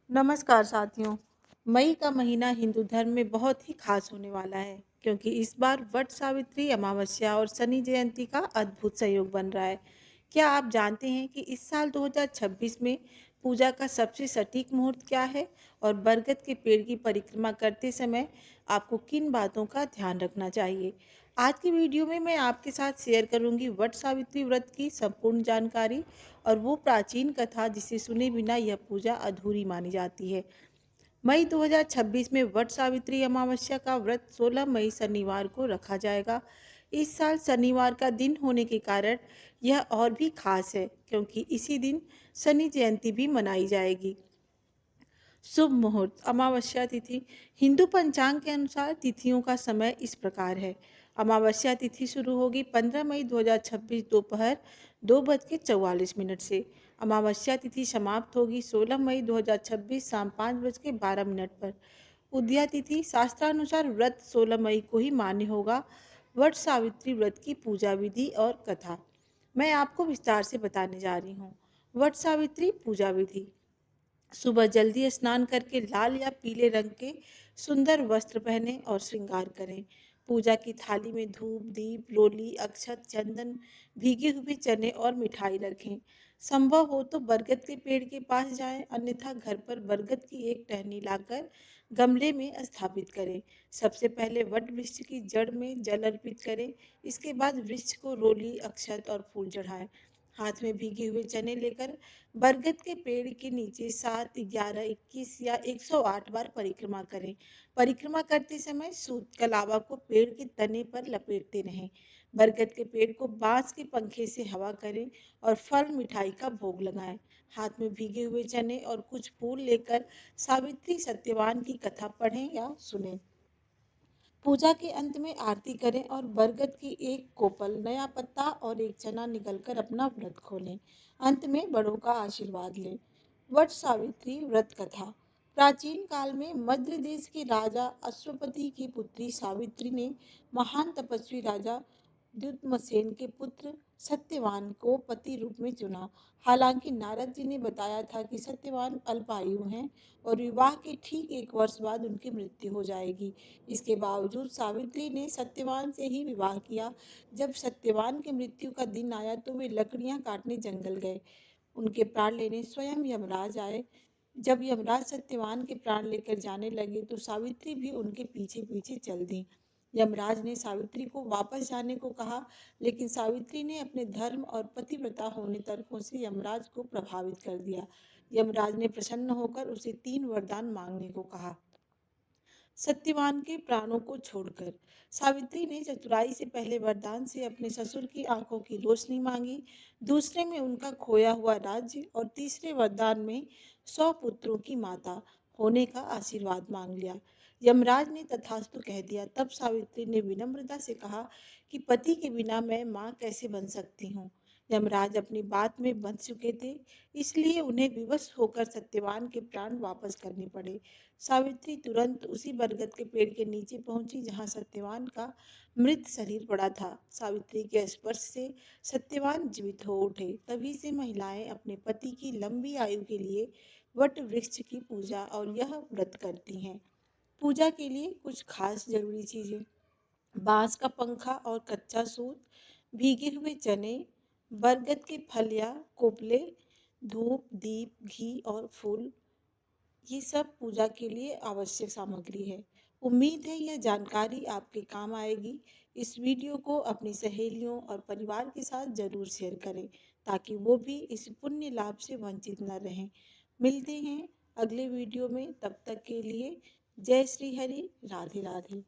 नमस्कार साथियों। मई का महीना हिंदू धर्म में बहुत ही खास होने वाला है क्योंकि इस बार वट सावित्री अमावस्या और शनि जयंती का अद्भुत संयोग बन रहा है। क्या आप जानते हैं कि इस साल 2026 में पूजा का सबसे सटीक मुहूर्त क्या है और बरगद के पेड़ की परिक्रमा करते समय आपको किन बातों का ध्यान रखना चाहिए? आज की वीडियो में मैं आपके साथ शेयर करूंगी वट सावित्री व्रत की संपूर्ण जानकारी और वो प्राचीन कथा जिसे सुने बिना यह पूजा अधूरी मानी जाती है। मई 2026 में वट सावित्री अमावस्या का व्रत 16 मई शनिवार को रखा जाएगा। इस साल शनिवार का दिन होने के कारण यह और भी खास है क्योंकि इसी दिन शनि जयंती भी मनाई जाएगी। शुभ मुहूर्त अमावस्या तिथि। हिंदू पंचांग के अनुसार तिथियों का समय इस प्रकार है। अमावस्या तिथि शुरू होगी 15 मई 2026 दोपहर 2:44 से। अमावस्या तिथि समाप्त होगी 16 मई 2026 शाम 5:12 पर। उदया तिथि शास्त्रानुसार व्रत 16 मई को ही मान्य होगा। वट सावित्री व्रत की पूजा विधि और कथा मैं आपको विस्तार से बताने जा रही हूँ। वट सावित्री पूजा विधि। सुबह जल्दी स्नान करके लाल या पीले रंग के सुंदर वस्त्र पहनें और श्रृंगार करें। पूजा की थाली में धूप, दीप, रोली, अक्षत, चंदन, भीगे हुए चने और मिठाई रखें। संभव हो तो बरगद के पेड़ के पास जाएं, अन्यथा घर पर बरगद की एक टहनी लाकर गमले में स्थापित करें। सबसे पहले वट वृक्ष की जड़ में जल अर्पित करें। इसके बाद वृक्ष को रोली, अक्षत और फूल चढ़ाएं। हाथ में भीगे हुए चने लेकर बरगद के पेड़ के नीचे 7, 11, 21 या 108 बार परिक्रमा करें। परिक्रमा करते समय सूत कलावा को पेड़ के तने पर लपेटते रहें। बरगद के पेड़ को बांस के पंखे से हवा करें और फल मिठाई का भोग लगाएं। हाथ में भीगे हुए चने और कुछ फूल लेकर सावित्री सत्यवान की कथा पढ़ें या सुनें। पूजा के अंत में आरती करें और बरगद की एक कोपल, नया पत्ता और एक चना निकलकर अपना व्रत खोलें। अंत में बड़ों का आशीर्वाद लें। वट सावित्री व्रत कथा। प्राचीन काल में मध्य देश के राजा अश्वपति की पुत्री सावित्री ने महान तपस्वी राजा द्युमसेन के पुत्र सत्यवान को पति रूप में चुना। हालांकि नारद जी ने बताया था कि सत्यवान अल्पायु हैं और विवाह के ठीक 1 वर्ष बाद उनकी मृत्यु हो जाएगी। इसके बावजूद सावित्री ने सत्यवान से ही विवाह किया। जब सत्यवान की मृत्यु का दिन आया तो वे लकड़ियां काटने जंगल गए। उनके प्राण लेने स्वयं यमराज आए। जब यमराज सत्यवान के प्राण लेकर जाने लगे तो सावित्री भी उनके पीछे पीछे चल दी। यमराज ने सावित्री को वापस जाने को कहा, लेकिन सावित्री ने अपने धर्म और पतिव्रता होने तर्कों से यमराज को प्रभावित कर दिया। यमराज ने प्रसन्न होकर उसे 3 वरदान मांगने को कहा। सत्यवान के प्राणों को छोड़कर सावित्री ने चतुराई से पहले वरदान से अपने ससुर की आंखों की रोशनी मांगी, दूसरे में उनका खोया हुआ राज्य और तीसरे वरदान में 100 पुत्रों की माता होने का आशीर्वाद मांग लिया। यमराज ने तथास्तु कह दिया। तब सावित्री ने विनम्रता से कहा कि पति के बिना मैं मां कैसे बन सकती हूँ। यमराज अपनी बात में बंध चुके थे, इसलिए उन्हें विवश होकर सत्यवान के प्राण वापस करने पड़े। सावित्री तुरंत उसी बरगद के पेड़ के नीचे पहुंची जहां सत्यवान का मृत शरीर पड़ा था। सावित्री के स्पर्श से सत्यवान जीवित हो उठे। तभी से महिलाएं अपने पति की लंबी आयु के लिए वट वृक्ष की पूजा और यह व्रत करती हैं। पूजा के लिए कुछ खास जरूरी चीजें: बांस का पंखा और कच्चा सूत, भीगे हुए चने, बरगद के फल या कोपले, धूप, दीप, घी और फूल, ये सब पूजा के लिए आवश्यक सामग्री है। उम्मीद है यह जानकारी आपके काम आएगी। इस वीडियो को अपनी सहेलियों और परिवार के साथ जरूर शेयर करें ताकि वो भी इस पुण्य लाभ से वंचित न रहें। मिलते हैं अगले वीडियो में, तब तक के लिए जय श्री हरि, राधे राधे।